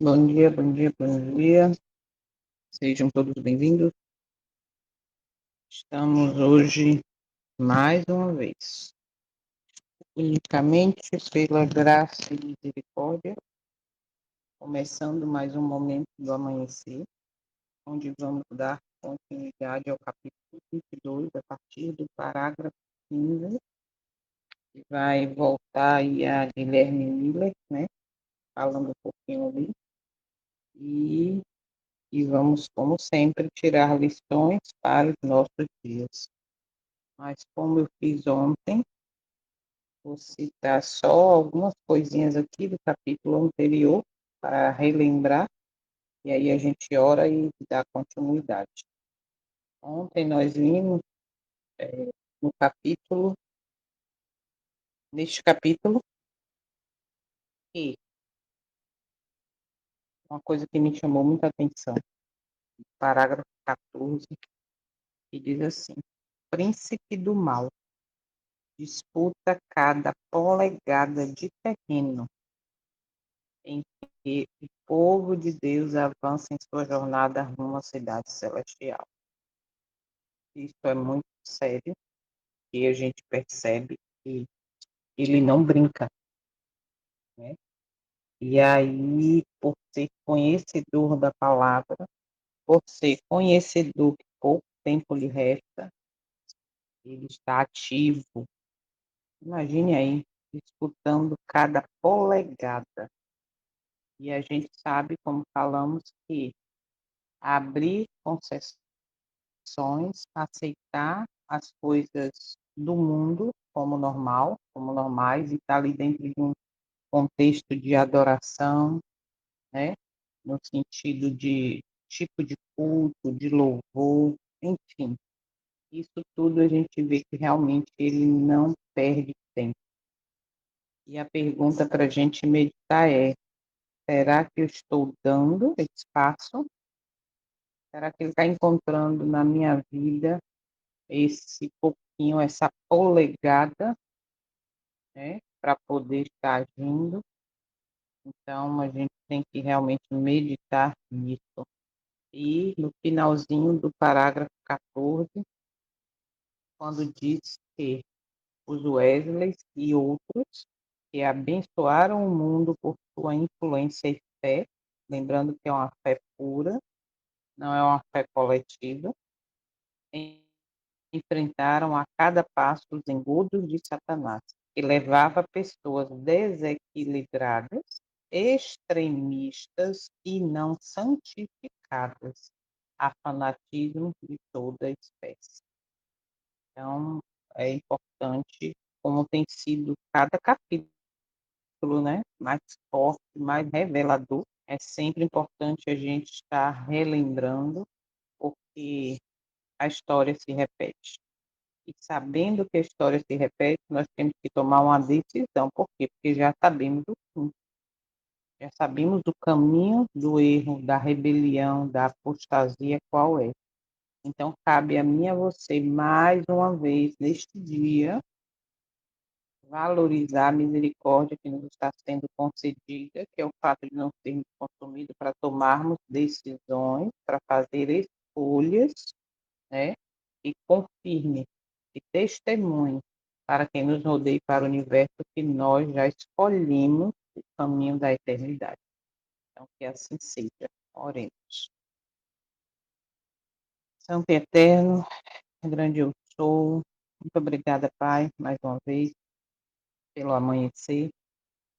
Bom dia, bom dia, bom dia. Sejam todos bem-vindos. Estamos hoje, mais uma vez, unicamente pela graça e misericórdia, começando mais um momento do amanhecer, onde vamos dar continuidade ao capítulo 22, a partir do parágrafo 15, que vai voltar aí a Guilherme Miller, né, falando um pouquinho ali, e, e vamos, como sempre, tirar lições para os nossos dias. Mas como eu fiz ontem, vou citar só algumas coisinhas aqui do capítulo anterior para relembrar, e aí a gente ora e dá continuidade. Ontem nós vimos no capítulo, neste capítulo, e uma coisa que me chamou muita atenção, parágrafo 14, que diz assim: príncipe do mal disputa cada polegada de terreno em que o povo de Deus avança em sua jornada rumo à cidade celestial. Isso é muito sério e a gente percebe que ele não brinca, né? E aí, por ser conhecedor da palavra, por ser conhecedor que pouco tempo lhe resta, ele está ativo. Imagine aí, disputando cada polegada. E a gente sabe, como falamos, que abrir concessões, aceitar as coisas do mundo como normal, como normais, e estar ali dentro de um contexto de adoração, né? No sentido de tipo de culto, de louvor, enfim. Isso tudo a gente vê que realmente ele não perde tempo. E a pergunta para a gente meditar é: será que eu estou dando espaço? Será que ele está encontrando na minha vida esse pouquinho, essa polegada, né, para poder estar agindo? Então, a gente tem que realmente meditar nisso. E no finalzinho do parágrafo 14, quando diz que os Wesleys e outros que abençoaram o mundo por sua influência e fé, lembrando que é uma fé pura, não é uma fé coletiva, enfrentaram a cada passo os engodos de Satanás, que levava pessoas desequilibradas, extremistas e não santificadas a fanatismo de toda espécie. Então, é importante como tem sido cada capítulo, né, mais forte, mais revelador. É sempre importante a gente estar relembrando, porque a história se repete. E sabendo que a história se repete, nós temos que tomar uma decisão. Por quê? Porque já sabemos o fim. Já sabemos o caminho do erro, da rebelião, da apostasia, qual é. Então, cabe a mim e a você, mais uma vez, neste dia, valorizar a misericórdia que nos está sendo concedida, que é o fato de não sermos consumidos para tomarmos decisões, para fazer escolhas, né? E confirme e testemunhe para quem nos rodeia para o universo que nós já escolhemos o caminho da eternidade. Então, que assim seja. Oremos. Santo e eterno, grande eu sou. Muito obrigada, Pai, mais uma vez, pelo amanhecer.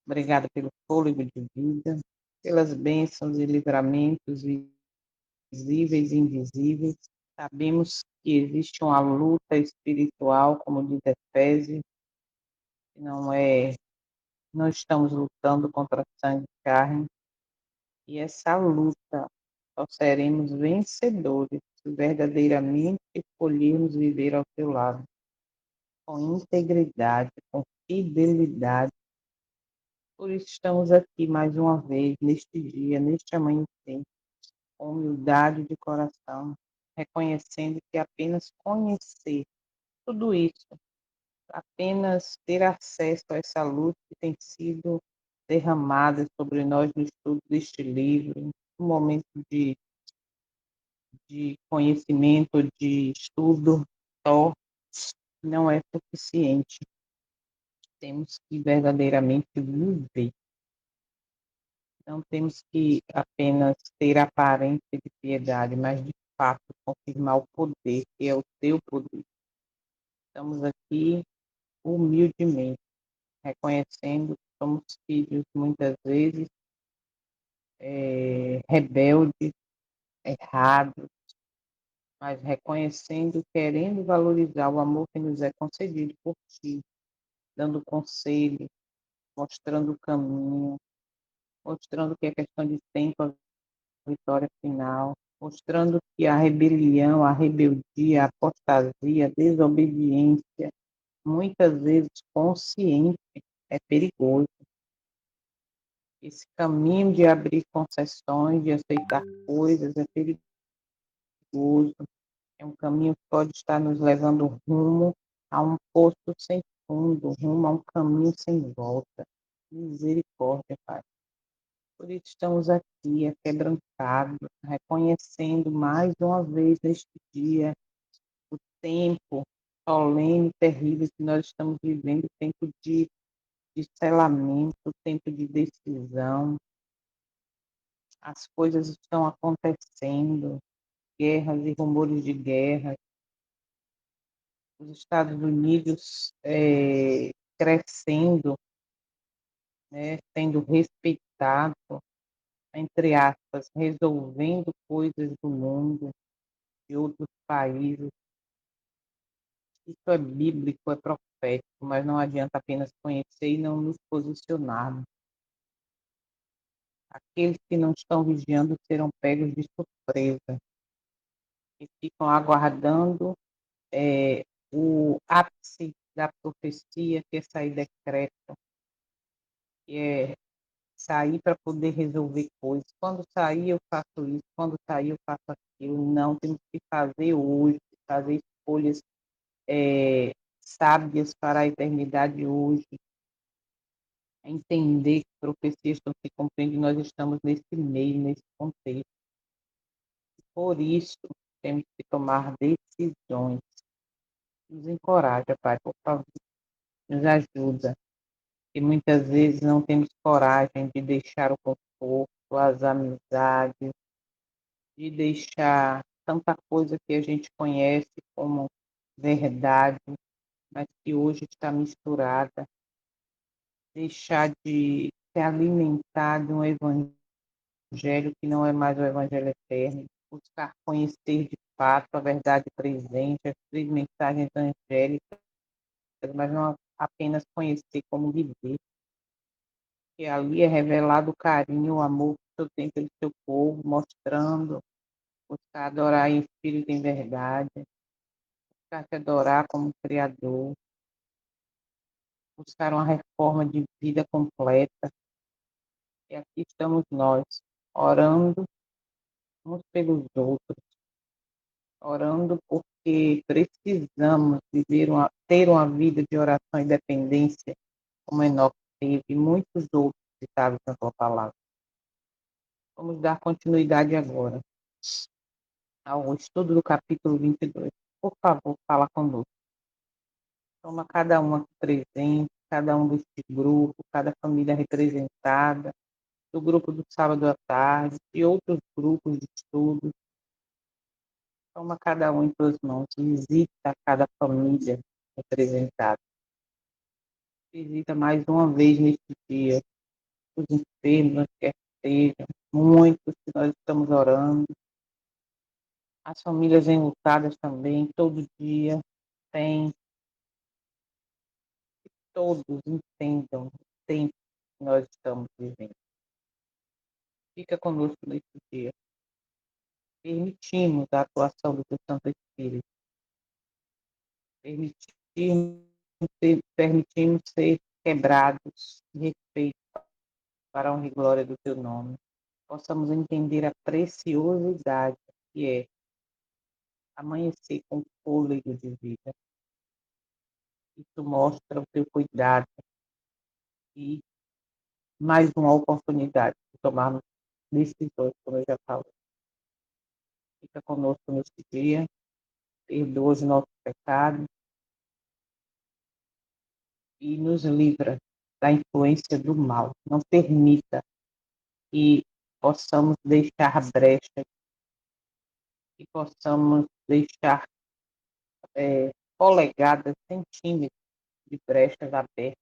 Obrigada pelo fôlego de vida, pelas bênçãos e livramentos visíveis e invisíveis. Sabemos que existe uma luta espiritual, como diz Efésios, que não estamos lutando contra sangue e carne, e essa luta só seremos vencedores se verdadeiramente escolhermos viver ao teu lado, com integridade, com fidelidade. Por isso estamos aqui mais uma vez, neste dia, neste amanhecer, com humildade de coração, reconhecendo que apenas conhecer tudo isso, apenas ter acesso a essa luz que tem sido derramadas sobre nós no estudo deste livro, um momento de conhecimento, de estudo só não é suficiente. Temos que verdadeiramente viver. Não temos que apenas ter aparência de piedade, mas de fato confirmar o poder, que é o teu poder. Estamos aqui humildemente, reconhecendo que somos filhos, muitas vezes, rebeldes, errados, mas reconhecendo, querendo valorizar o amor que nos é concedido por ti, dando conselho, mostrando o caminho, mostrando que é questão de tempo a vitória final, mostrando que a rebelião, a rebeldia, a apostasia, a desobediência, muitas vezes consciente, é perigoso. Esse caminho de abrir concessões, de aceitar coisas, é perigoso. É um caminho que pode estar nos levando rumo a um poço sem fundo, rumo a um caminho sem volta. Misericórdia, Pai. Por isso estamos aqui, quebrantados, reconhecendo mais uma vez neste dia o tempo solene, terrível que nós estamos vivendo, tempo de selamento, tempo de decisão. As coisas estão acontecendo, guerras e rumores de guerra. Os Estados Unidos crescendo, né, sendo respeitado, entre aspas, resolvendo coisas do mundo, de outros países. Isso é bíblico, é profético, mas não adianta apenas conhecer e não nos posicionarmos. Aqueles que não estão vigiando serão pegos de surpresa e ficam aguardando o ápice da profecia, que é sair decreto, que é sair para poder resolver coisas. Quando sair, eu faço isso, quando sair, eu faço aquilo. Não, temos que fazer hoje, fazer escolhas sábias para a eternidade hoje, entender que profecias estão se cumprindo e nós estamos nesse meio, nesse contexto. Por isso, temos que tomar decisões. Nos encoraja, Pai, por favor, nos ajuda. E muitas vezes não temos coragem de deixar o conforto, as amizades, de deixar tanta coisa que a gente conhece como verdade, mas que hoje está misturada, deixar de se alimentar de um evangelho que não é mais o evangelho eterno, buscar conhecer de fato a verdade presente, as três mensagens evangélicas, mas não apenas conhecer como viver, que ali é revelado o carinho, o amor que o Senhor tem pelo seu povo, mostrando, buscar adorar em espírito e em verdade, buscar te adorar como Criador, buscar uma reforma de vida completa. E aqui estamos nós, orando uns pelos outros, orando porque precisamos ter uma vida de oração e dependência, como Enoque teve, e muitos outros citados na tua palavra. Vamos dar continuidade agora ao estudo do capítulo 22. Por favor, fala conosco. Toma cada um aqui presente, cada um deste grupo, cada família representada, do grupo do sábado à tarde, e outros grupos de estudo. Toma cada um em tuas mãos, visita cada família representada. Visita mais uma vez neste dia os enfermos, quer sejam, muitos que nós estamos orando, as famílias enlutadas também, todo dia tem, todos entendam o tempo que nós estamos vivendo. Fica conosco neste dia. Permitimos a atuação do teu Santo Espírito. Permitimos, permitimos ser quebrados em respeito para a honra e glória do teu nome. Possamos entender a preciosidade que é amanhecer com fôlego de vida. Isso mostra o teu cuidado e mais uma oportunidade de tomarmos decisões, como eu já falei. Fica conosco nesse dia, perdoa os nossos pecados e nos livra da influência do mal. Não permita que possamos deixar brecha, que possamos deixar polegadas, centímetros de brechas abertas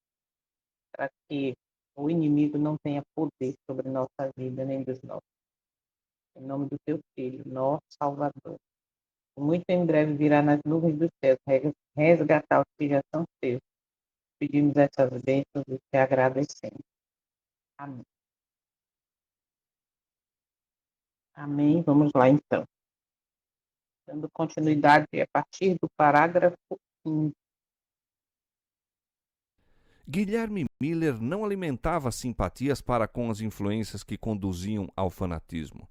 para que o inimigo não tenha poder sobre nossa vida nem dos nossos. Em nome do teu Filho, nosso Salvador. Muito em breve virá nas nuvens dos céus resgatar os que já são seus. Pedimos essas bênçãos e te agradecemos. Amém. Amém. Vamos lá então. Dando continuidade a partir do parágrafo 1. Guilherme Miller não alimentava simpatias para com as influências que conduziam ao fanatismo.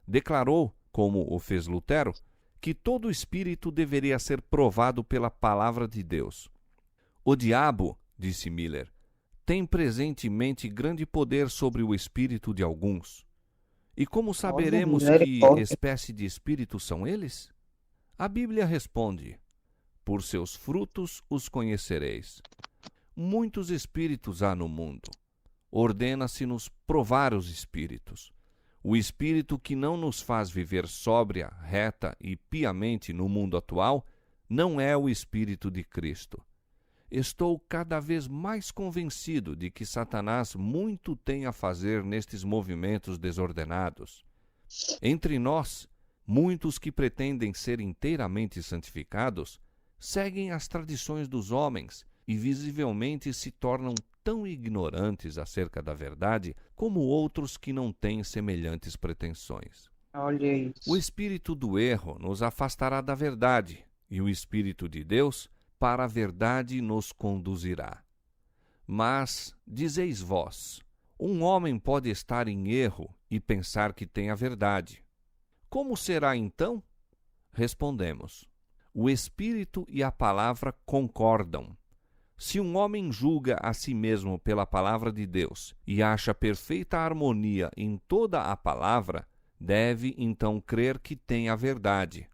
Declarou, como o fez Lutero, que todo espírito deveria ser provado pela palavra de Deus. O diabo, disse Miller, tem presentemente grande poder sobre o espírito de alguns. E como Olha, saberemos que misericórdia. espécie de espíritos são eles? A Bíblia responde: por seus frutos os conhecereis. Muitos espíritos há no mundo. Ordena-se-nos provar os espíritos. O espírito que não nos faz viver sóbria, reta e piamente no mundo atual não é o espírito de Cristo. Estou cada vez mais convencido de que Satanás muito tem a fazer nestes movimentos desordenados. Entre nós, muitos que pretendem ser inteiramente santificados seguem as tradições dos homens e visivelmente se tornam tão ignorantes acerca da verdade como outros que não têm semelhantes pretensões. Olha O isso. espírito do erro nos afastará da verdade, e o espírito de Deus para a verdade nos conduzirá. Mas, dizeis vós, um homem pode estar em erro e pensar que tem a verdade. Como será então? Respondemos: o espírito e a palavra concordam. Se um homem julga a si mesmo pela palavra de Deus e acha perfeita harmonia em toda a palavra, deve então crer que tem a verdade.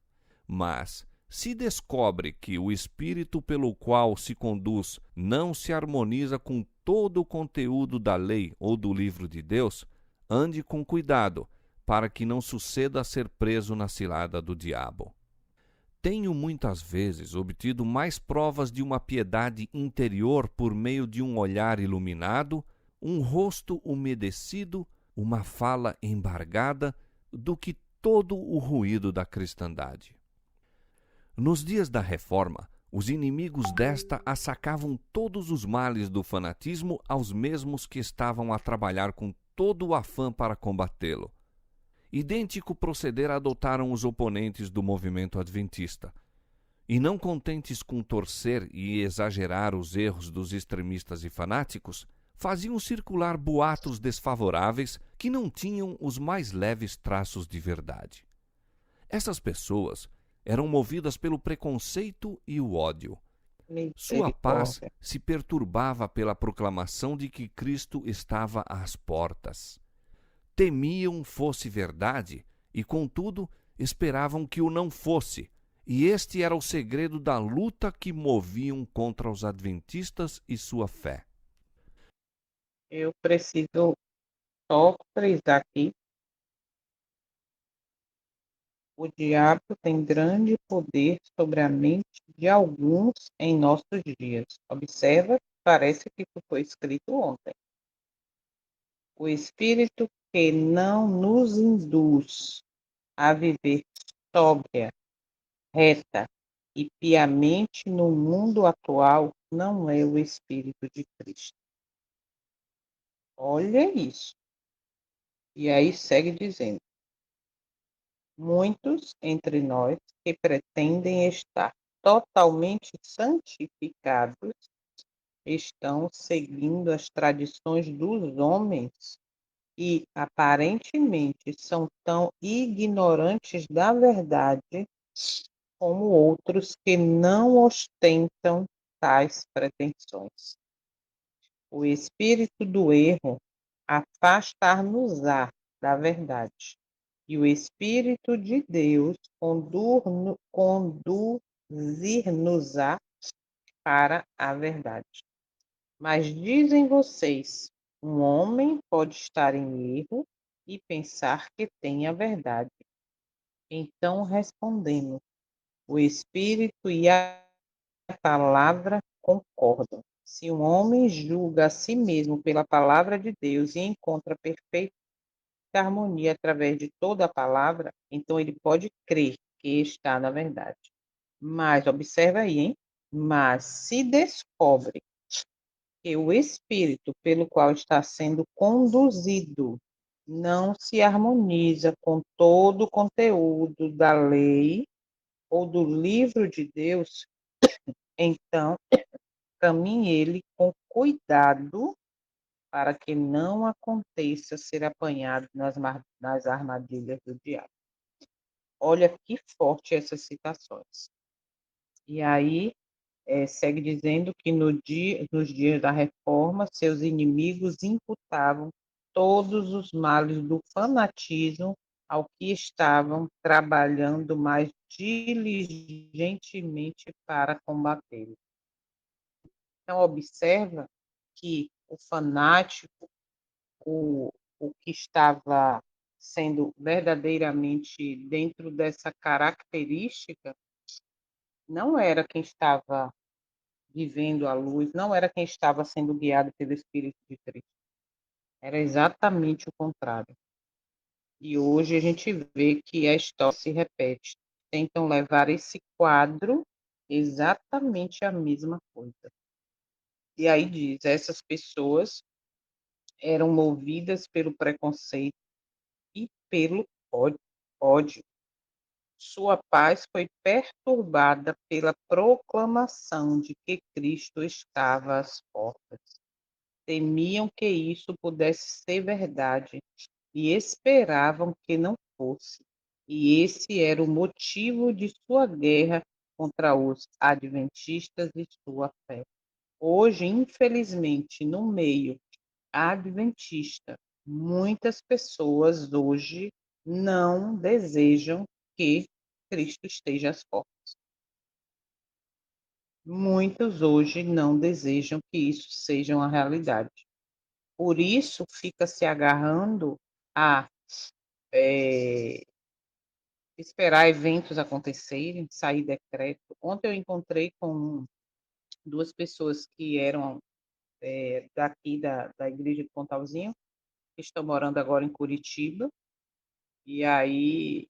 Mas, se descobre que o espírito pelo qual se conduz não se harmoniza com todo o conteúdo da lei ou do livro de Deus, ande com cuidado, para que não suceda a ser preso na cilada do diabo. Tenho muitas vezes obtido mais provas de uma piedade interior por meio de um olhar iluminado, um rosto umedecido, uma fala embargada, do que todo o ruído da cristandade. Nos dias da Reforma, os inimigos desta assacavam todos os males do fanatismo aos mesmos que estavam a trabalhar com todo o afã para combatê-lo. Idêntico proceder adotaram os oponentes do movimento adventista. E não contentes com torcer e exagerar os erros dos extremistas e fanáticos, faziam circular boatos desfavoráveis que não tinham os mais leves traços de verdade. Essas pessoas eram movidas pelo preconceito e o ódio. Sua paz Misericórdia. se perturbava pela proclamação de que Cristo estava às portas. Temiam fosse verdade e, contudo, esperavam que o não fosse, e este era o segredo da luta que moviam contra os adventistas e sua fé. Eu preciso só frisar aqui. O diabo tem grande poder sobre a mente de alguns em nossos dias. Observa, parece que isso foi escrito ontem. O espírito que não nos induz a viver sóbria, reta e piamente no mundo atual não é o espírito de Cristo. Olha isso. E aí segue dizendo: muitos entre nós que pretendem estar totalmente santificados estão seguindo as tradições dos homens e aparentemente são tão ignorantes da verdade como outros que não ostentam tais pretensões. O espírito do erro afastar-nos-á da verdade. E o Espírito de Deus conduzir-nos-á para a verdade. Mas dizem vocês, um homem pode estar em erro e pensar que tem a verdade. Então respondemos, o Espírito e a palavra concordam. Se um homem julga a si mesmo pela palavra de Deus e encontra perfeita harmonia através de toda a palavra, então ele pode crer que está na verdade. Mas, observa aí, hein? Mas se descobre que o espírito pelo qual está sendo conduzido não se harmoniza com todo o conteúdo da lei ou do livro de Deus, então caminhe ele com cuidado para que não aconteça ser apanhado nas armadilhas do diabo. Olha que forte essas citações. E aí, segue dizendo que nos dias da reforma, seus inimigos imputavam todos os males do fanatismo ao que estavam trabalhando mais diligentemente para combatê-lo. Então, observa que o fanático, o que estava sendo verdadeiramente dentro dessa característica, não era quem estava vivendo a luz, não era quem estava sendo guiado pelo Espírito de Cristo. Era exatamente o contrário. E hoje a gente vê que a história se repete. Tentam levar esse quadro exatamente a mesma coisa. E aí diz, essas pessoas eram movidas pelo preconceito e pelo ódio. Sua paz foi perturbada pela proclamação de que Cristo estava às portas. Temiam que isso pudesse ser verdade e esperavam que não fosse. E esse era o motivo de sua guerra contra os adventistas e sua fé. Hoje, infelizmente, no meio adventista, muitas pessoas hoje não desejam que Cristo esteja às portas. Muitos hoje não desejam que isso seja uma realidade. Por isso, fica se agarrando a esperar eventos acontecerem, sair decreto. Ontem eu encontrei com duas pessoas que eram daqui da igreja de Pontalzinho, que estão morando agora em Curitiba, e aí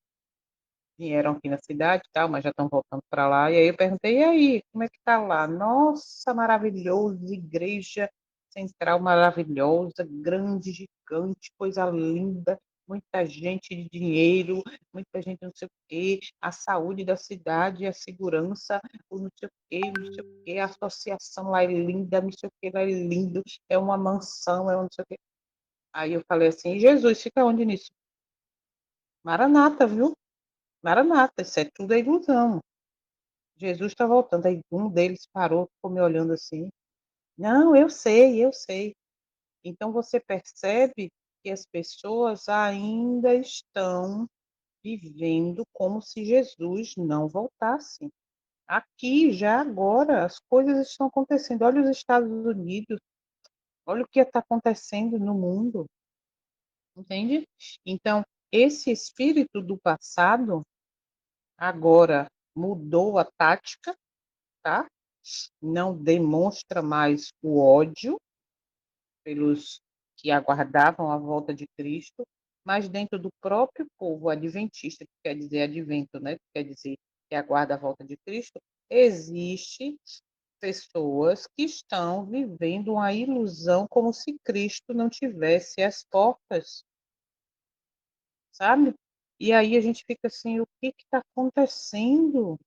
vieram aqui na cidade e tal, mas já estão voltando para lá. E aí eu perguntei, e aí, como é que tá lá? Nossa, maravilhoso, igreja central maravilhosa, grande, gigante, coisa linda, muita gente de dinheiro, muita gente não sei o quê, a saúde da cidade, a segurança, o não sei o quê, não sei o quê, a associação lá é linda, não sei o quê, lá é lindo, é uma mansão, é um não sei o quê. Aí eu falei assim, Jesus, fica onde nisso? Maranata, viu? Maranata, isso é tudo é ilusão. Jesus está voltando. Aí um deles parou, ficou me olhando assim. Não, eu sei, eu sei. Então você percebe que as pessoas ainda estão vivendo como se Jesus não voltasse. Aqui, já agora, as coisas estão acontecendo. Olha os Estados Unidos, olha o que está acontecendo no mundo, entende? Então, esse espírito do passado agora mudou a tática, tá? Não demonstra mais o ódio pelos que aguardavam a volta de Cristo, mas dentro do próprio povo adventista, que quer dizer advento, né? Que quer dizer que aguarda a volta de Cristo, existe pessoas que estão vivendo uma ilusão como se Cristo não tivesse as portas, sabe? E aí a gente fica assim, o que está acontecendo?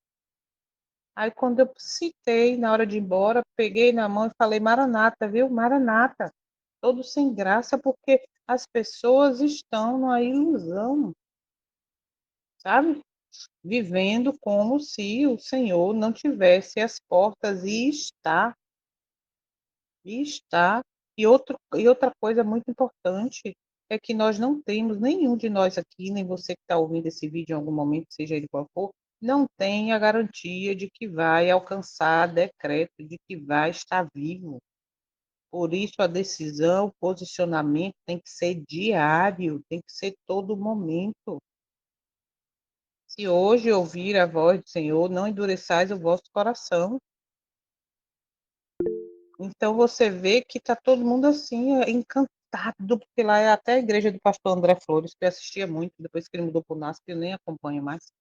Aí quando eu citei, na hora de ir embora, peguei na mão e falei, Maranata, viu? Maranata. Todo sem graça, porque as pessoas estão numa ilusão, sabe? Vivendo como se o Senhor não tivesse as portas e está. E outra coisa muito importante é que nós não temos, nenhum de nós aqui, nem você que está ouvindo esse vídeo em algum momento, seja ele qual for, não tem a garantia de que vai alcançar decreto, de que vai estar vivo. Por isso, a decisão, o posicionamento tem que ser diário, tem que ser todo momento. Se hoje ouvir a voz do Senhor, não endureçais o vosso coração. Então você vê que está todo mundo assim, encantado, porque lá é até a igreja do pastor André Flores, que eu assistia muito, depois que ele mudou para o NASP, eu nem acompanho mais.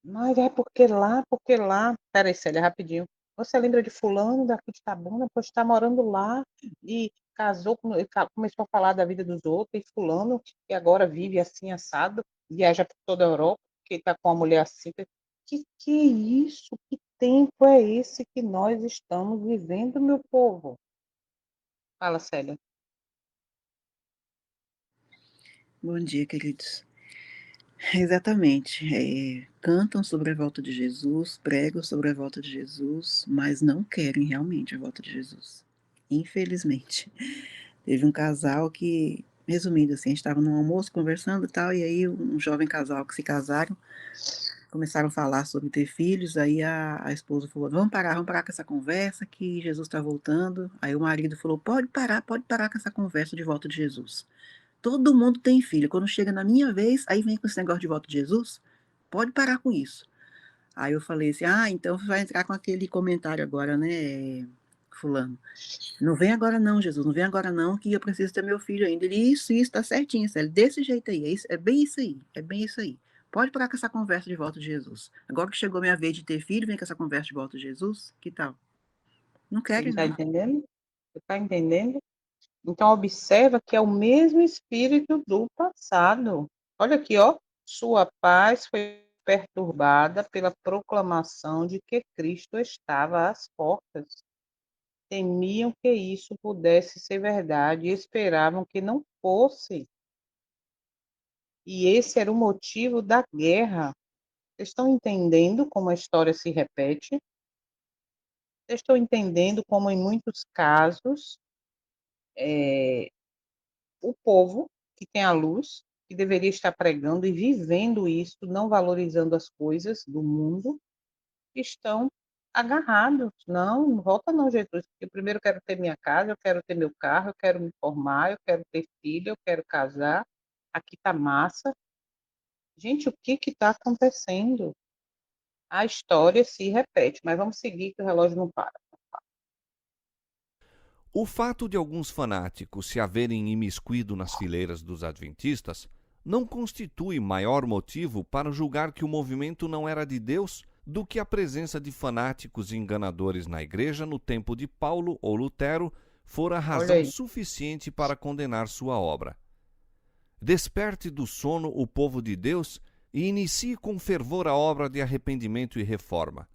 Mas é porque lá. Peraí, Célia, rapidinho. Você lembra de fulano daqui de Itabuna? Pois está morando lá e casou, começou a falar da vida dos outros, e fulano, que agora vive assim, assado, viaja por toda a Europa, que está com uma mulher assim. Que é isso? Que tempo é esse que nós estamos vivendo, meu povo? Fala, Célia. Bom dia, queridos. Exatamente. Cantam sobre a volta de Jesus, pregam sobre a volta de Jesus, mas não querem realmente a volta de Jesus. Infelizmente. Teve um casal que, resumindo assim, a gente estava num almoço conversando e tal, e aí um jovem casal que se casaram, começaram a falar sobre ter filhos, aí a esposa falou, vamos parar com essa conversa que Jesus está voltando. Aí o marido falou, pode parar com essa conversa de volta de Jesus. Todo mundo tem filho. Quando chega na minha vez, aí vem com esse negócio de volta de Jesus. Pode parar com isso. Aí eu falei assim, então você vai entrar com aquele comentário agora, né, fulano. Não vem agora não, Jesus, não vem agora não, que eu preciso ter meu filho ainda. Ele, isso, tá certinho, Célio, desse jeito aí, é bem isso aí, é bem isso aí. Pode parar com essa conversa de volta de Jesus. Agora que chegou a minha vez de ter filho, vem com essa conversa de volta de Jesus, que tal? Não Você querem, está não. entendendo? Você está entendendo? Então, observa que é o mesmo espírito do passado. Olha aqui, ó. Sua paz foi perturbada pela proclamação de que Cristo estava às portas. Temiam que isso pudesse ser verdade e esperavam que não fosse. E esse era o motivo da guerra. Vocês estão entendendo como a história se repete? Vocês estão entendendo como, em muitos casos, o povo que tem a luz, que deveria estar pregando e vivendo isso, não valorizando as coisas do mundo, estão agarrados. Não, não volta não, Jesus, porque primeiro eu quero ter minha casa, eu quero ter meu carro, eu quero me formar, eu quero ter filho, eu quero casar, aqui tá massa. Gente, o que está acontecendo? A história se repete, mas vamos seguir que o relógio não para. O fato de alguns fanáticos se haverem imiscuído nas fileiras dos adventistas não constitui maior motivo para julgar que o movimento não era de Deus do que a presença de fanáticos e enganadores na igreja no tempo de Paulo ou Lutero fora Olha razão aí, suficiente para condenar sua obra. Desperte do sono o povo de Deus e inicie com fervor a obra de arrependimento e reforma.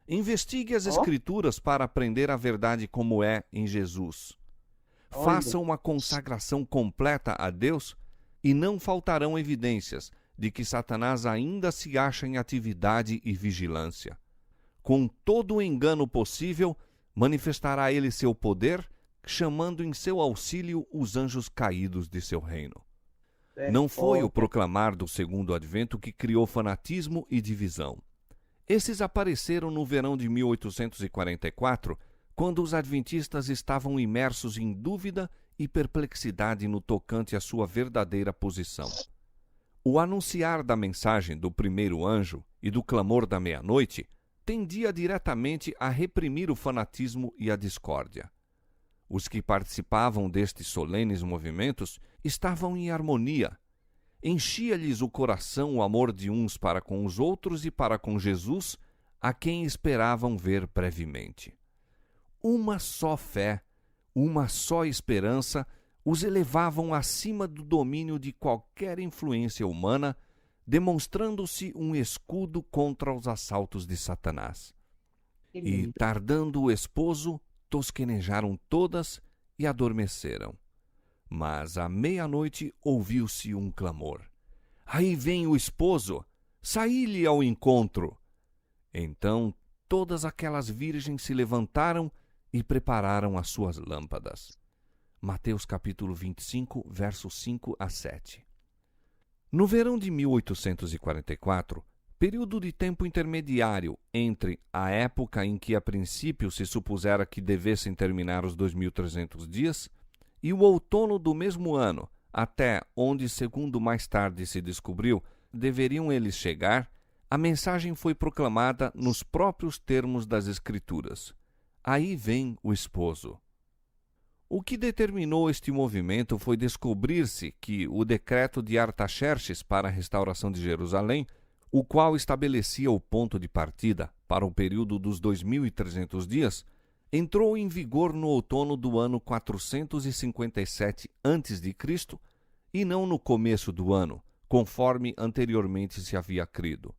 Investigue as ó, Escrituras para aprender a verdade como é em Jesus. olha. Faça uma consagração completa a Deus e não faltarão evidências de que Satanás ainda se acha em atividade e vigilância. Com todo o engano possível, manifestará ele seu poder, chamando em seu auxílio os anjos caídos de seu reino. Não foi o Misericórdia. proclamar do segundo advento que criou fanatismo e divisão. Esses apareceram no verão de 1844, quando os adventistas estavam imersos em dúvida e perplexidade no tocante à sua verdadeira posição. O anunciar da mensagem do primeiro anjo e do clamor da meia-noite tendia diretamente a reprimir o fanatismo e a discórdia. Os que participavam destes solenes movimentos estavam em harmonia. Enchia-lhes o coração o amor de uns para com os outros e para com Jesus, a quem esperavam ver brevemente. Uma só fé, uma só esperança os elevavam acima do domínio de qualquer influência humana, demonstrando-se um escudo contra os assaltos de Satanás. Que E, lindo. tardando o esposo, tosquenejaram todas e adormeceram. Mas à meia-noite ouviu-se um clamor. Aí vem o esposo! Saí-lhe ao encontro! Então todas aquelas virgens se levantaram e prepararam as suas lâmpadas. Mateus capítulo 25, versos 5 a 7. No verão de 1844, período de tempo intermediário entre a época em que a princípio se supusera que devessem terminar os 2.300 dias e o outono do mesmo ano, até onde, segundo mais tarde se descobriu, deveriam eles chegar, a mensagem foi proclamada nos próprios termos das Escrituras. Aí vem o esposo. O que determinou este movimento foi descobrir-se que o decreto de Artaxerxes para a restauração de Jerusalém, o qual estabelecia o ponto de partida para o período dos 2.300 dias, entrou em vigor no outono do ano 457 a.C. e não no começo do ano, conforme anteriormente se havia crido.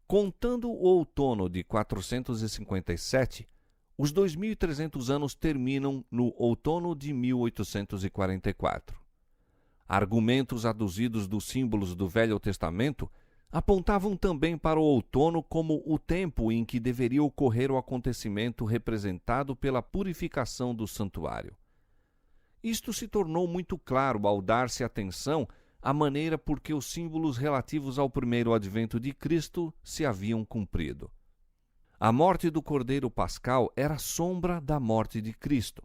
Contando o outono de 457, os 2.300 anos terminam no outono de 1844. Argumentos aduzidos dos símbolos do Velho Testamento apontavam também para o outono como o tempo em que deveria ocorrer o acontecimento representado pela purificação do santuário. Isto se tornou muito claro ao dar-se atenção à maneira por que os símbolos relativos ao primeiro advento de Cristo se haviam cumprido. A morte do Cordeiro Pascal era sombra da morte de Cristo.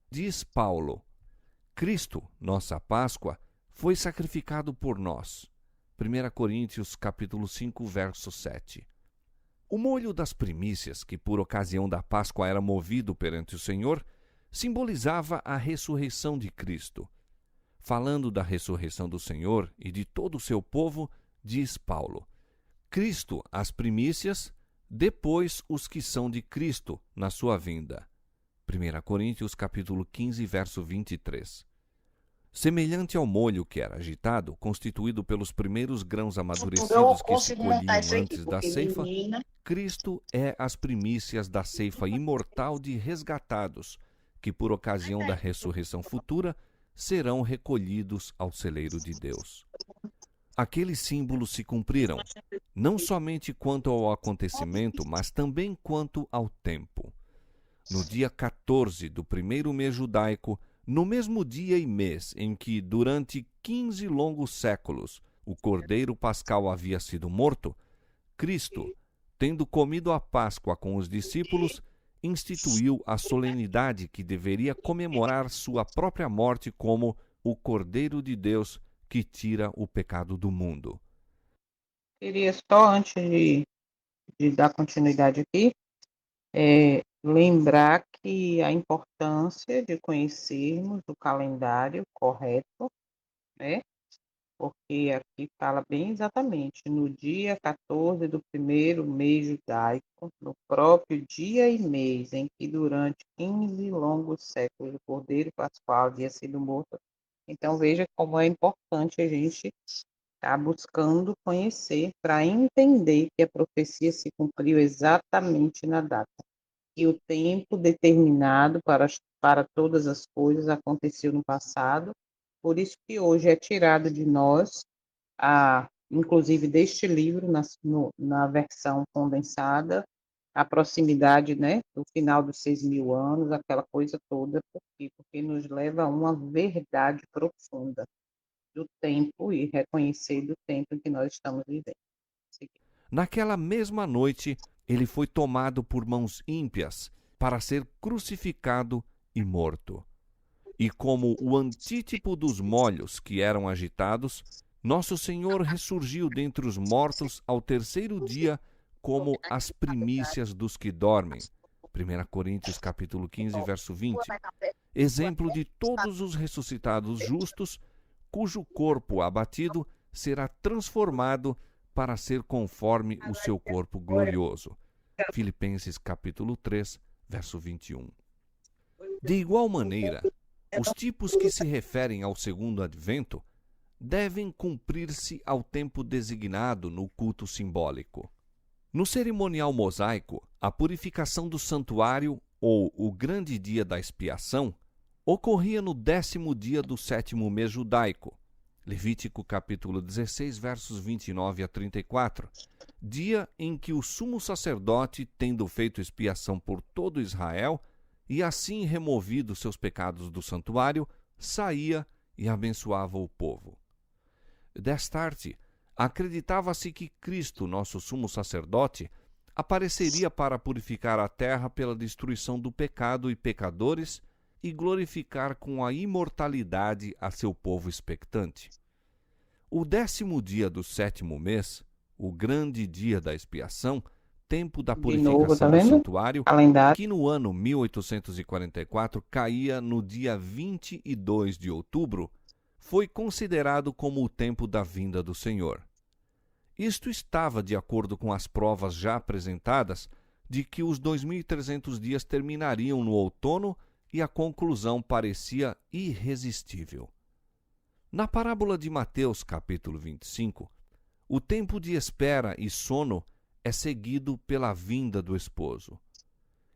Diz Paulo: Cristo, nossa Páscoa, foi sacrificado por nós. 1 Coríntios capítulo 5, verso 7. O molho das primícias, que por ocasião da Páscoa era movido perante o Senhor, simbolizava a ressurreição de Cristo. Falando da ressurreição do Senhor e de todo o seu povo, diz Paulo: Cristo, as primícias, depois os que são de Cristo na sua vinda. 1 Coríntios capítulo 15, verso 23. Semelhante ao molho que era agitado, constituído pelos primeiros grãos amadurecidos que se colhiam antes da ceifa, Cristo é as primícias da ceifa imortal de resgatados, que por ocasião da ressurreição futura serão recolhidos ao celeiro de Deus. Aqueles símbolos se cumpriram, não somente quanto ao acontecimento, mas também quanto ao tempo. No dia 14 do primeiro mês judaico, no mesmo dia e mês em que, durante 15 longos séculos, o Cordeiro Pascal havia sido morto, Cristo, tendo comido a Páscoa com os discípulos, instituiu a solenidade que deveria comemorar sua própria morte como o Cordeiro de Deus que tira o pecado do mundo. Queria só, antes de dar continuidade aqui, lembrar que a importância de conhecermos o calendário correto, né? Porque aqui fala bem exatamente, no dia 14 do primeiro mês judaico, no próprio dia e mês em que durante 15 longos séculos o Cordeiro Pascual havia sido morto. Então veja como é importante a gente estar buscando conhecer para entender que a profecia se cumpriu exatamente na data. E o tempo determinado para todas as coisas aconteceu no passado, por isso que hoje é tirado de nós, inclusive deste livro, na versão condensada, a proximidade, né, do final dos 6.000 anos, aquela coisa toda, porque nos leva a uma verdade profunda do tempo e reconhecer do tempo em que nós estamos vivendo. Naquela mesma noite, ele foi tomado por mãos ímpias para ser crucificado e morto. E como o antítipo dos molhos que eram agitados, nosso Senhor ressurgiu dentre os mortos ao terceiro dia como as primícias dos que dormem. 1 Coríntios capítulo 15, verso 20. Exemplo de todos os ressuscitados justos, cujo corpo abatido será transformado para ser conforme o seu corpo glorioso. Filipenses capítulo 3, verso 21. De igual maneira, os tipos que se referem ao segundo advento devem cumprir-se ao tempo designado no culto simbólico. No cerimonial mosaico, a purificação do santuário, ou o grande dia da expiação, ocorria no 10º dia do 7º mês judaico, Levítico capítulo 16, versos 29 a 34, dia em que o sumo sacerdote, tendo feito expiação por todo Israel, e assim, removidos seus pecados do santuário, saía e abençoava o povo. Destarte, acreditava-se que Cristo, nosso sumo sacerdote, apareceria para purificar a terra pela destruição do pecado e pecadores e glorificar com a imortalidade a seu povo expectante. O 10º dia do 7º mês, o grande dia da expiação, tempo da De novo, tá purificação do vendo? santuário, Calendário. que no ano 1844 caía no dia 22 de outubro, foi considerado como o tempo da vinda do Senhor. Isto estava de acordo com as provas já apresentadas de que os 2.300 dias terminariam no outono e a conclusão parecia irresistível. Na parábola de Mateus, capítulo 25, o tempo de espera e sono é seguido pela vinda do esposo.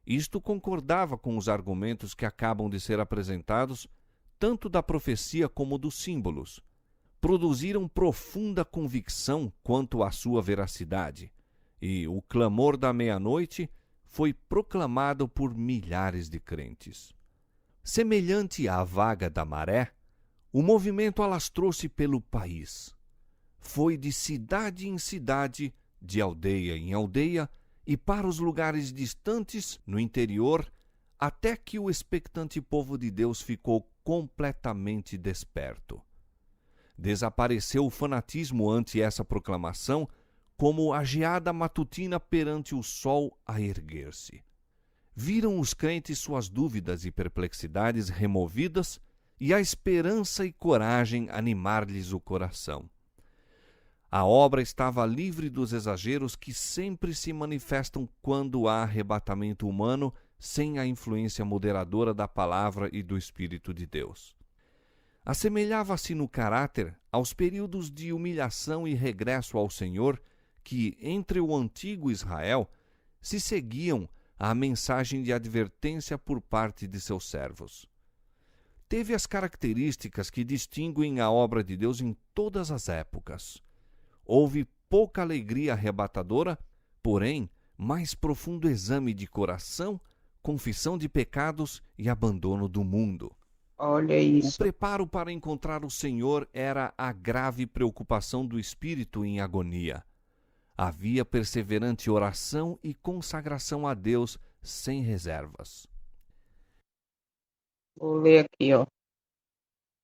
Isto concordava com os argumentos que acabam de ser apresentados, tanto da profecia como dos símbolos. Produziram profunda convicção quanto à sua veracidade, e o clamor da meia-noite foi proclamado por milhares de crentes. Semelhante à vaga da maré, o movimento alastrou-se pelo país. Foi de cidade em cidade, de aldeia em aldeia, e para os lugares distantes, no interior, até que o expectante povo de Deus ficou completamente desperto. Desapareceu o fanatismo ante essa proclamação, como a geada matutina perante o sol a erguer-se. Viram os crentes suas dúvidas e perplexidades removidas e a esperança e coragem animar-lhes o coração. A obra estava livre dos exageros que sempre se manifestam quando há arrebatamento humano sem a influência moderadora da palavra e do Espírito de Deus. Assemelhava-se no caráter aos períodos de humilhação e regresso ao Senhor que, entre o antigo Israel, se seguiam à mensagem de advertência por parte de seus servos. Teve as características que distinguem a obra de Deus em todas as épocas. Houve pouca alegria arrebatadora, porém, mais profundo exame de coração, confissão de pecados e abandono do mundo. Olha O isso. preparo para encontrar o Senhor era a grave preocupação do espírito em agonia. Havia perseverante oração e consagração a Deus sem reservas. Vou ler aqui, ó.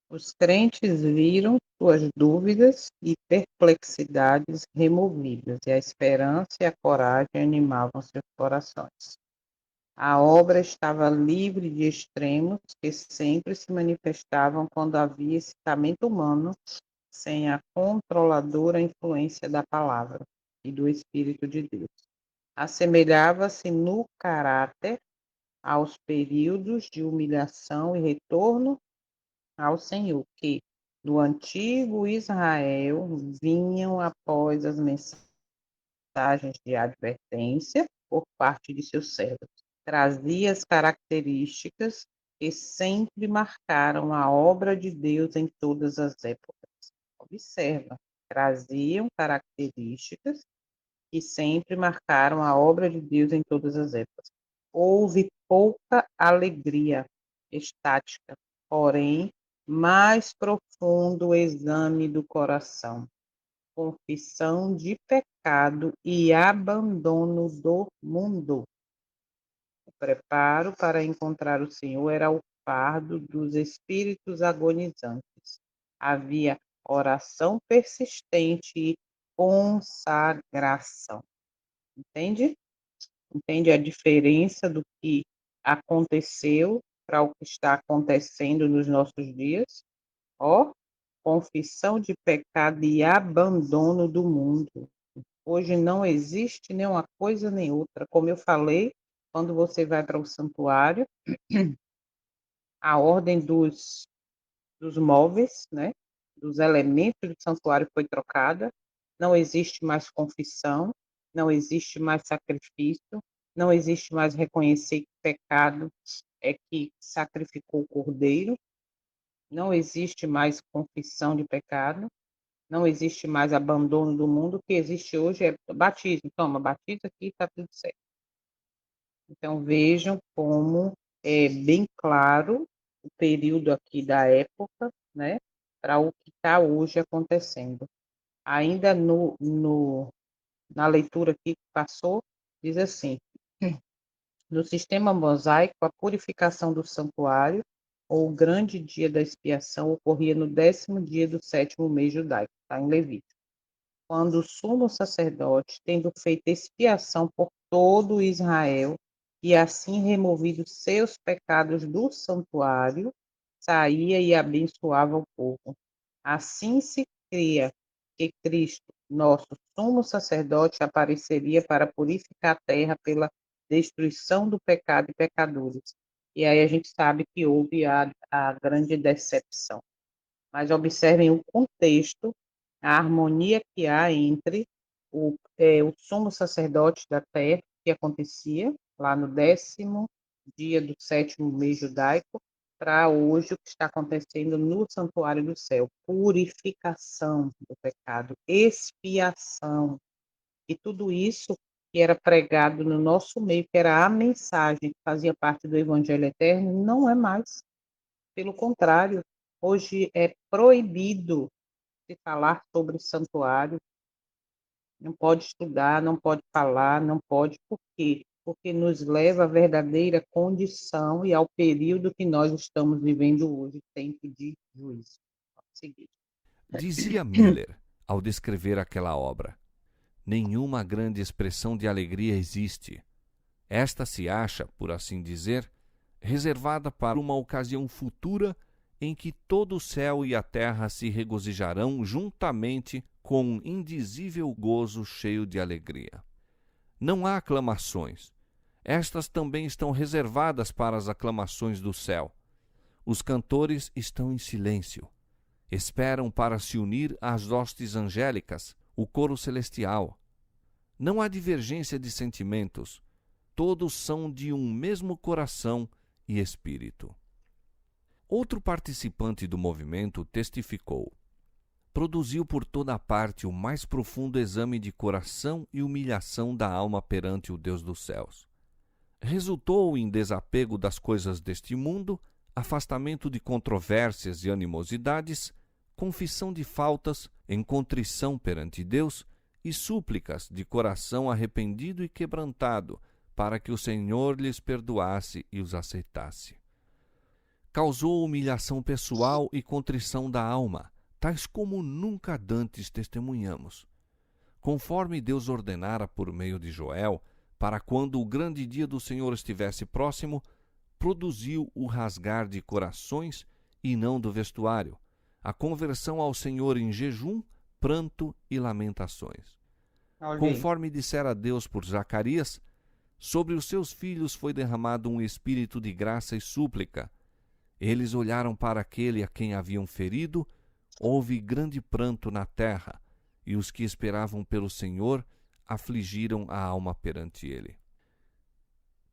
Os crentes viram suas dúvidas e perplexidades removidas, e a esperança e a coragem animavam seus corações. A obra estava livre de extremos que sempre se manifestavam quando havia excitamento humano, sem a controladora influência da palavra e do Espírito de Deus. Assemelhava-se no caráter aos períodos de humilhação e retorno ao Senhor, que do antigo Israel vinham após as mensagens de advertência por parte de seus servos. Trazia as características que sempre marcaram a obra de Deus em todas as épocas. Observa, traziam características que sempre marcaram a obra de Deus em todas as épocas. Houve pouca alegria estática, porém, mais profundo exame do coração, confissão de pecado e abandono do mundo. O preparo para encontrar o Senhor era o fardo dos espíritos agonizantes. Havia oração persistente e consagração. Entende? Entende a diferença do que aconteceu para o que está acontecendo nos nossos dias? Ó, confissão de pecado e abandono do mundo. Hoje não existe nem uma coisa nem outra. Como eu falei, quando você vai para o santuário, a ordem dos móveis, né, dos elementos do santuário foi trocada. Não existe mais confissão, não existe mais sacrifício, não existe mais reconhecer que pecado é que sacrificou o cordeiro, não existe mais confissão de pecado, não existe mais abandono do mundo. O que existe hoje é batismo. Toma, batiza aqui e está tudo certo. Então vejam como é bem claro o período aqui da época, né, para o que está hoje acontecendo. Ainda na leitura aqui que passou, diz assim: no sistema mosaico, a purificação do santuário, ou o grande dia da expiação, ocorria no 10º dia do 7º mês judaico, está em Levítico, quando o sumo sacerdote, tendo feito expiação por todo Israel, e assim removido seus pecados do santuário, saía e abençoava o povo. Assim se cria que Cristo, nosso sumo sacerdote, apareceria para purificar a terra pela destruição do pecado e pecadores. E aí a gente sabe que houve a grande decepção. Mas observem o contexto, a harmonia que há entre o sumo sacerdote da terra, que acontecia lá no 10º dia do 7º mês judaico, para hoje o que está acontecendo no santuário do céu. Purificação do pecado, expiação. E tudo isso que era pregado no nosso meio, que era a mensagem que fazia parte do Evangelho Eterno, não é mais. Pelo contrário, hoje é proibido se falar sobre o santuário, não pode estudar, não pode falar, não pode. Por quê? Porque nos leva à verdadeira condição e ao período que nós estamos vivendo hoje, tempo de juízo. Vamos seguir. Dizia Miller, ao descrever aquela obra: nenhuma grande expressão de alegria existe. Esta se acha, por assim dizer, reservada para uma ocasião futura em que todo o céu e a terra se regozijarão juntamente com um indizível gozo cheio de alegria. Não há aclamações. Estas também estão reservadas para as aclamações do céu. Os cantores estão em silêncio. Esperam para se unir às hostes angélicas, o coro celestial. Não há divergência de sentimentos. Todos são de um mesmo coração e espírito. Outro participante do movimento testificou: produziu por toda parte o mais profundo exame de coração e humilhação da alma perante o Deus dos céus. Resultou em desapego das coisas deste mundo, afastamento de controvérsias e animosidades, confissão de faltas, em contrição perante Deus e súplicas de coração arrependido e quebrantado, para que o Senhor lhes perdoasse e os aceitasse. Causou humilhação pessoal e contrição da alma, tais como nunca dantes testemunhamos. Conforme Deus ordenara por meio de Joel, para quando o grande dia do Senhor estivesse próximo, produziu o rasgar de corações e não do vestuário, a conversão ao Senhor em jejum, pranto e lamentações. Conforme dissera Deus por Zacarias, sobre os seus filhos foi derramado um espírito de graça e súplica. Eles olharam para aquele a quem haviam ferido, houve grande pranto na terra, e os que esperavam pelo Senhor afligiram a alma perante ele.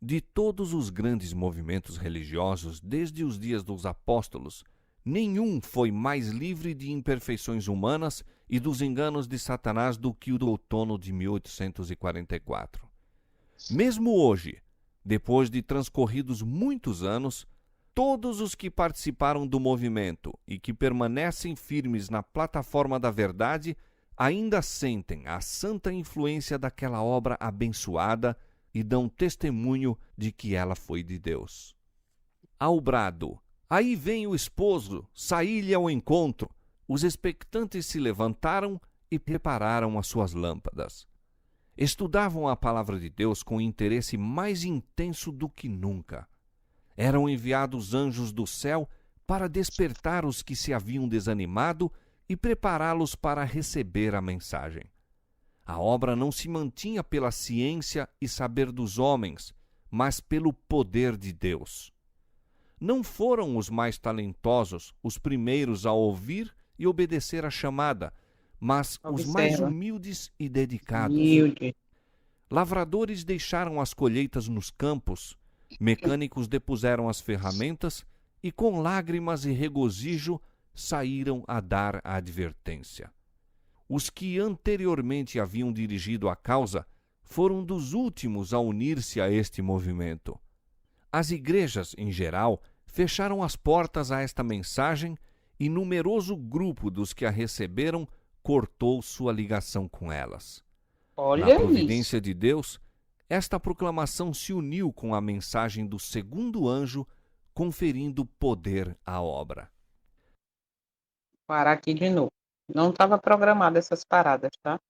De todos os grandes movimentos religiosos desde os dias dos apóstolos, nenhum foi mais livre de imperfeições humanas e dos enganos de Satanás do que o do outono de 1844. Mesmo hoje, depois de transcorridos muitos anos, todos os que participaram do movimento e que permanecem firmes na plataforma da verdade ainda sentem a santa influência daquela obra abençoada e dão testemunho de que ela foi de Deus. Ao brado: aí vem o esposo, saí-lhe ao encontro, os expectantes se levantaram e prepararam as suas lâmpadas. Estudavam a palavra de Deus com interesse mais intenso do que nunca. Eram enviados anjos do céu para despertar os que se haviam desanimado e prepará-los para receber a mensagem. A obra não se mantinha pela ciência e saber dos homens, mas pelo poder de Deus. Não foram os mais talentosos os primeiros a ouvir e obedecer à chamada, mas os mais humildes e dedicados. Lavradores deixaram as colheitas nos campos, mecânicos depuseram as ferramentas e com lágrimas e regozijo saíram a dar a advertência. Os que anteriormente haviam dirigido a causa foram dos últimos a unir-se a este movimento. As igrejas, em geral, fecharam as portas a esta mensagem e numeroso grupo dos que a receberam cortou sua ligação com elas. Na Olha isso. providência de Deus, esta proclamação se uniu com a mensagem do segundo anjo, conferindo poder à obra. Parar aqui de novo. Não estava programada essas paradas, tá?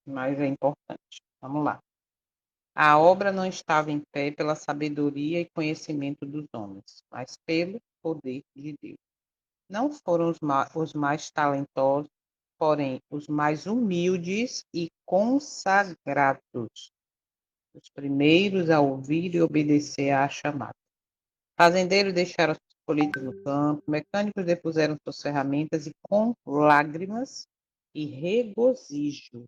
Mas é importante. Vamos lá. A obra não estava em pé pela sabedoria e conhecimento dos homens, mas pelo poder de Deus. Não foram os mais talentosos, porém os mais humildes e consagrados, os primeiros a ouvir e obedecer à chamada. Fazendeiros deixaram suas colheitas no campo, mecânicos depuseram suas ferramentas e com lágrimas e regozijo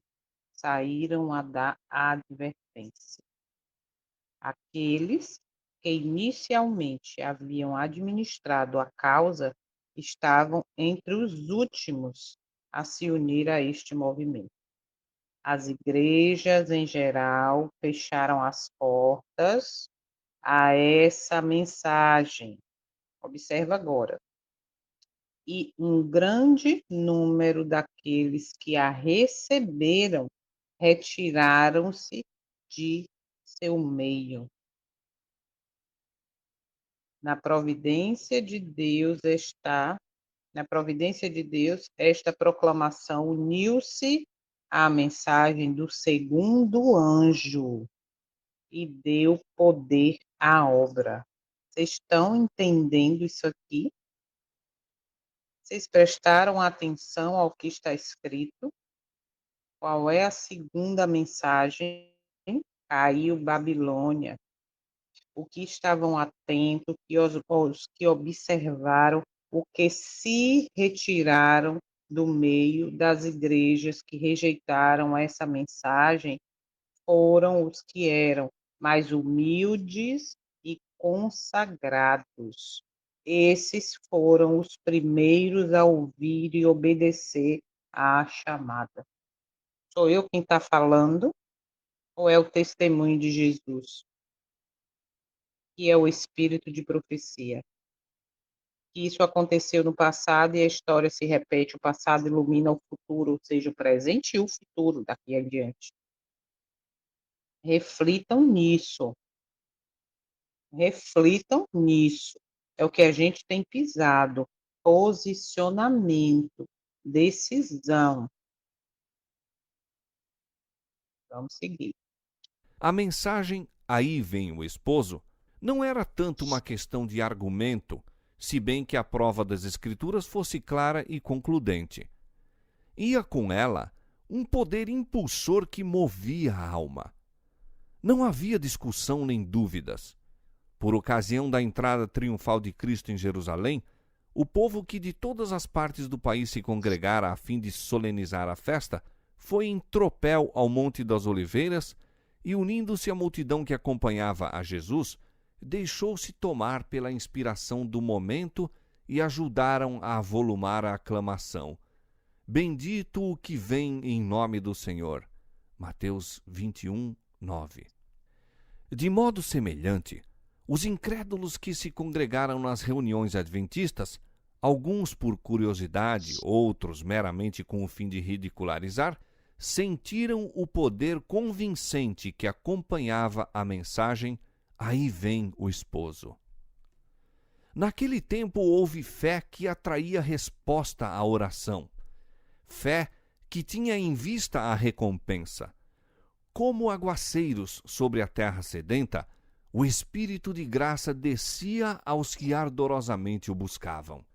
saíram a dar a advertência. Aqueles que inicialmente haviam administrado a causa estavam entre os últimos a se unir a este movimento. As igrejas, em geral, fecharam as portas a essa mensagem. Observa agora. E um grande número daqueles que a receberam retiraram-se de seu meio. Na providência de Deus, esta proclamação uniu-se à mensagem do segundo anjo e deu poder à obra. Vocês estão entendendo isso aqui? Vocês prestaram atenção ao que está escrito? Qual é a segunda mensagem? Caiu Babilônia. O que estavam atentos, os que observaram, o que se retiraram do meio das igrejas que rejeitaram essa mensagem foram os que eram mais humildes e consagrados. Esses foram os primeiros a ouvir e obedecer à chamada. Sou eu quem está falando ou é o testemunho de Jesus? Que é o espírito de profecia. Que isso aconteceu no passado e a história se repete, o passado ilumina o futuro, ou seja, o presente e o futuro daqui adiante. Reflitam nisso. Reflitam nisso. É o que a gente tem pisado. Posicionamento, decisão. Vamos seguir. A mensagem "Aí vem o esposo" não era tanto uma questão de argumento, se bem que a prova das Escrituras fosse clara e concludente. Ia com ela um poder impulsor que movia a alma. Não havia discussão nem dúvidas. Por ocasião da entrada triunfal de Cristo em Jerusalém, o povo que de todas as partes do país se congregara a fim de solenizar a festa foi em tropel ao Monte das Oliveiras e, unindo-se à multidão que acompanhava a Jesus, deixou-se tomar pela inspiração do momento e ajudaram a avolumar a aclamação. Bendito o que vem em nome do Senhor. Mateus 21, 9. De modo semelhante, os incrédulos que se congregaram nas reuniões adventistas, alguns por curiosidade, outros meramente com o fim de ridicularizar, sentiram o poder convincente que acompanhava a mensagem "Aí vem o esposo". Naquele tempo houve fé que atraía resposta à oração, fé que tinha em vista a recompensa. Como aguaceiros sobre a terra sedenta, o Espírito de graça descia aos que ardorosamente o buscavam.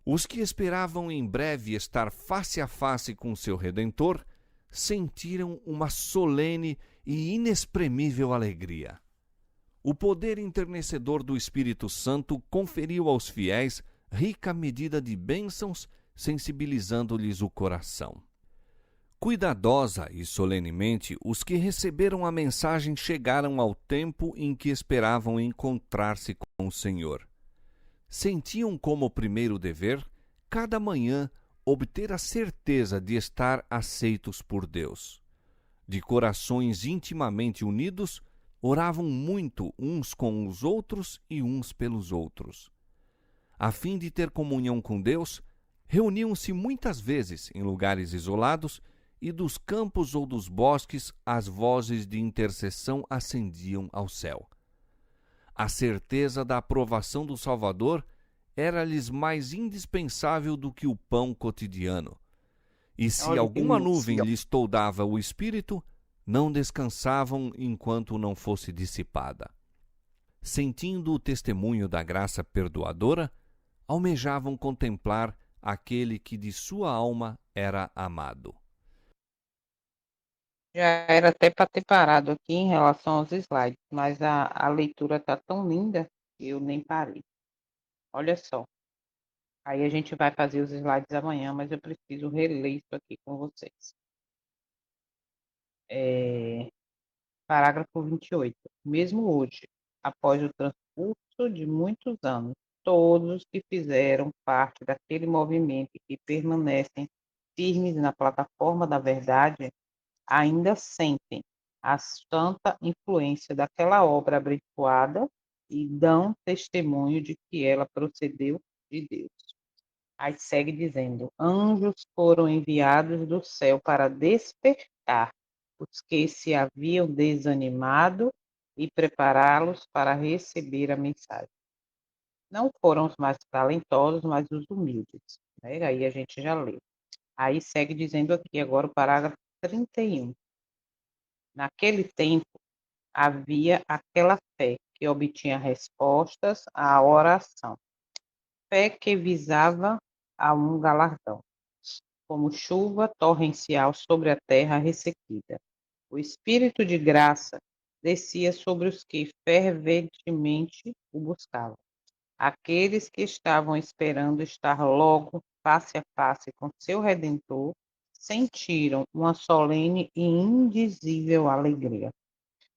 Os que esperavam em breve estar face a face com seu Redentor sentiram uma solene e inexprimível alegria. O poder enternecedor do Espírito Santo conferiu aos fiéis rica medida de bênçãos, sensibilizando-lhes o coração. Cuidadosa e solenemente, os que receberam a mensagem chegaram ao tempo em que esperavam encontrar-se com o Senhor. Sentiam como primeiro dever, cada manhã, obter a certeza de estar aceitos por Deus. De corações intimamente unidos, Oravam muito uns com os outros e uns pelos outros. A fim de ter comunhão com Deus, reuniam-se muitas vezes em lugares isolados, e dos campos ou dos bosques as vozes de intercessão ascendiam ao céu. A certeza da aprovação do Salvador era-lhes mais indispensável do que o pão cotidiano. E se Olha que alguma lindo. nuvem lhes toldava o espírito, não descansavam enquanto não fosse dissipada. Sentindo o testemunho da graça perdoadora, almejavam contemplar aquele que de sua alma era amado. Já era até para ter parado aqui em relação aos slides, mas a leitura está tão linda que eu nem parei. Olha só. Aí a gente vai fazer os slides amanhã, mas eu preciso reler isso aqui com vocês. Parágrafo 28. Mesmo hoje, após o transcurso de muitos anos, todos que fizeram parte daquele movimento e que permanecem firmes na plataforma da verdade ainda sentem a santa influência daquela obra abençoada e dão testemunho de que ela procedeu de Deus. Aí segue dizendo: anjos foram enviados do céu para despertar os que se haviam desanimado e prepará-los para receber a mensagem. Não foram os mais talentosos, mas os humildes. Né? Aí a gente já leu. Aí segue dizendo aqui agora o parágrafo 31. Naquele tempo havia aquela fé que obtinha respostas à oração, fé que visava a um galardão, como chuva torrencial sobre a terra ressequida. O Espírito de graça descia sobre os que ferventemente o buscavam. Aqueles que estavam esperando estar logo face a face com seu Redentor sentiram uma solene e indizível alegria.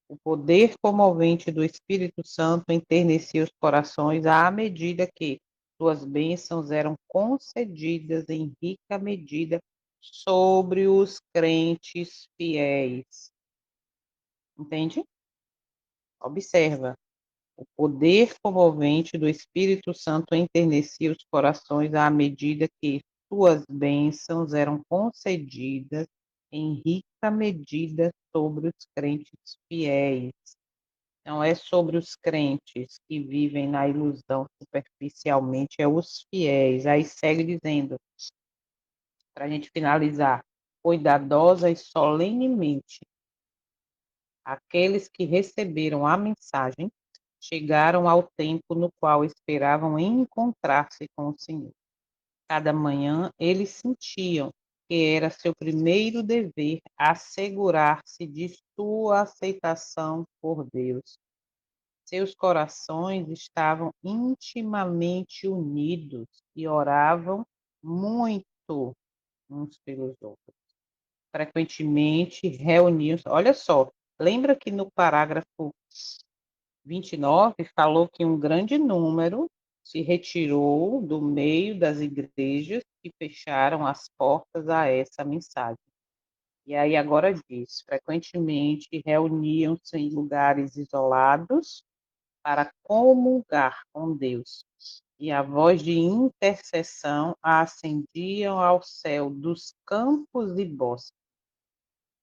O poder comovente do Espírito Santo enternecia os corações à medida que suas bênçãos eram concedidas em rica medida sobre os crentes fiéis. Entende? Observa. O poder comovente do Espírito Santo enternecia os corações à medida que suas bênçãos eram concedidas em rica medida sobre os crentes fiéis. Não é sobre os crentes que vivem na ilusão superficialmente, é os fiéis. Aí segue dizendo, para a gente finalizar, cuidadosa e solenemente, aqueles que receberam a mensagem chegaram ao tempo no qual esperavam encontrar-se com o Senhor. Cada manhã eles sentiam que era seu primeiro dever assegurar-se de sua aceitação por Deus. Seus corações estavam intimamente unidos e oravam muito uns pelos outros. Frequentemente reuniam-se. Olha só, lembra que no parágrafo 29 falou que um grande número se retirou do meio das igrejas e fecharam as portas a essa mensagem. E aí agora diz, frequentemente reuniam-se em lugares isolados para comungar com Deus, e a voz de intercessão ascendiam ao céu dos campos e bosques.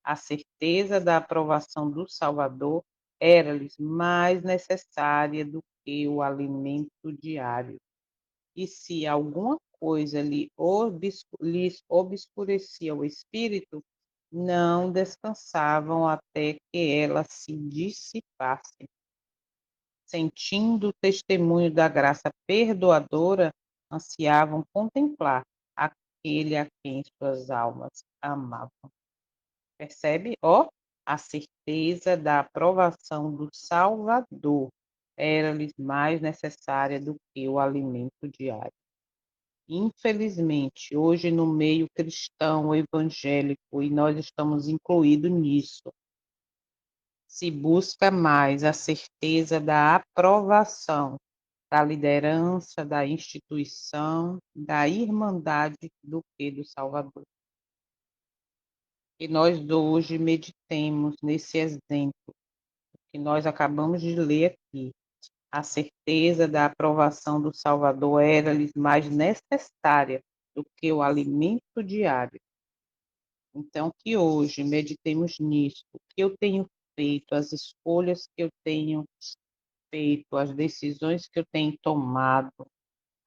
A certeza da aprovação do Salvador era-lhes mais necessária do que o alimento diário. E se alguma coisa lhes obscurecia o espírito, não descansavam até que ela se dissipasse. Sentindo o testemunho da graça perdoadora, ansiavam contemplar aquele a quem suas almas amavam. Percebe? Ó, a certeza da aprovação do Salvador era-lhes mais necessária do que o alimento diário. Infelizmente, hoje no meio cristão evangélico, e nós estamos incluídos nisso, se busca mais a certeza da aprovação da liderança, da instituição, da irmandade do que do Salvador. E nós hoje meditemos nesse exemplo, que nós acabamos de ler aqui, a certeza da aprovação do Salvador era-lhes mais necessária do que o alimento diário. Então, que hoje meditemos nisso, o que eu tenho feito, as escolhas que eu tenho feito, as decisões que eu tenho tomado,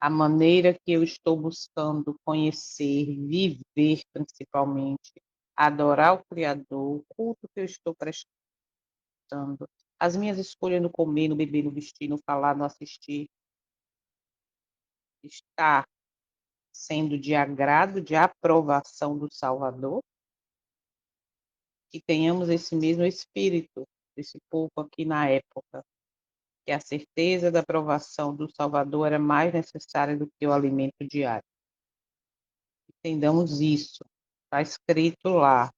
a maneira que eu estou buscando conhecer, viver principalmente, adorar o Criador, o culto que eu estou prestando, as minhas escolhas no comer, no beber, no vestir, no falar, no assistir, está sendo de agrado, de aprovação do Salvador, que tenhamos esse mesmo espírito desse povo aqui na época, que a certeza da aprovação do Salvador era mais necessária do que o alimento diário. Entendamos isso. Está escrito lá.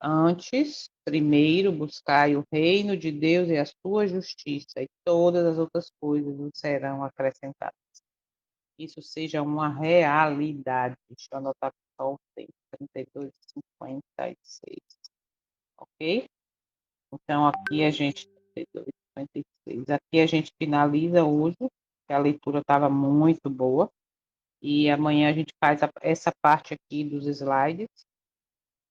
Antes, primeiro, buscai o reino de Deus e a sua justiça, e todas as outras coisas vos serão acrescentadas. Isso seja uma realidade. Deixa eu anotar só o tempo, 32:56, ok? Então, aqui a gente, 32:56, aqui a gente finaliza hoje, que a leitura estava muito boa, e amanhã a gente faz essa parte aqui dos slides,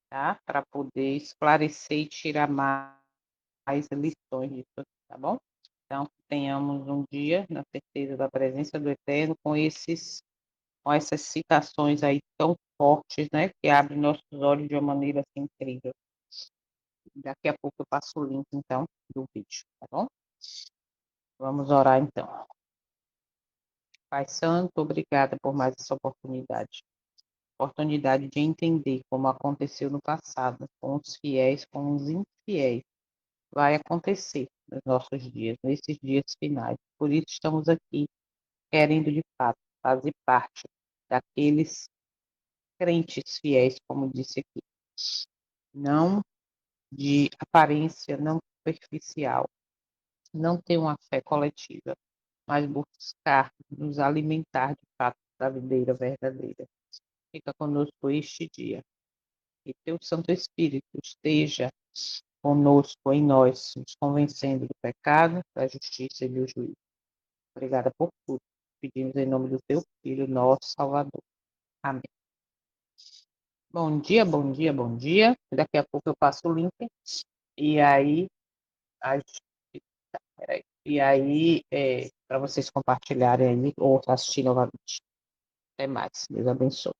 tá? Para poder esclarecer e tirar mais lições disso aqui, tá bom? Então, tenhamos um dia na certeza da presença do Eterno com essas citações aí tão fortes, né? Que abrem nossos olhos de uma maneira assim incrível. Daqui a pouco eu passo o link, então, do vídeo, tá bom? Vamos orar, então. Pai Santo, obrigada por mais essa oportunidade. Oportunidade de entender como aconteceu no passado, com os fiéis, com os infiéis. Vai acontecer nos nossos dias, nesses dias finais. Por isso estamos aqui, querendo de fato fazer parte daqueles crentes fiéis, como disse aqui. Não de aparência, não superficial, não ter uma fé coletiva, mas buscar nos alimentar de fato da videira verdadeira. Fica conosco este dia. Que teu Santo Espírito esteja conosco, em nós, nos convencendo do pecado, da justiça e do juízo. Obrigada por tudo. Pedimos em nome do teu Filho, nosso Salvador. Amém. Bom dia, bom dia, bom dia. Daqui a pouco eu passo o link. E aí, a peraí. E aí, para vocês compartilharem aí ou assistir novamente. Até mais. Deus abençoe.